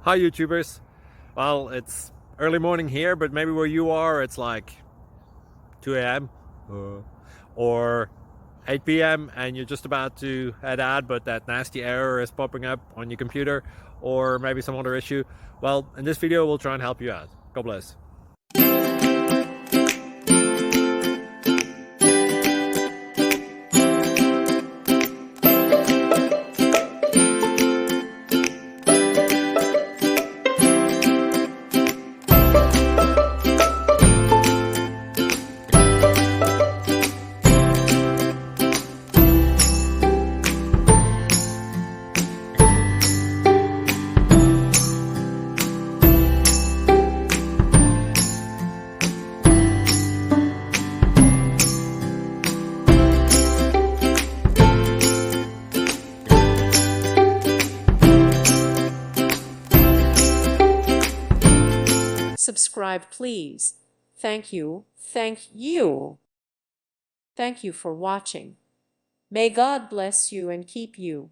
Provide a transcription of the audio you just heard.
Hi YouTubers. Well, it's early morning here, but maybe where you are it's like 2 a.m. or 8 p.m. and you're just about to head out, but that nasty error is popping up on your computer, or maybe some other issue. Well, in this video we'll try and help you out. God bless. Subscribe, please. Thank you. Thank you. Thank you for watching. May God bless you and keep you.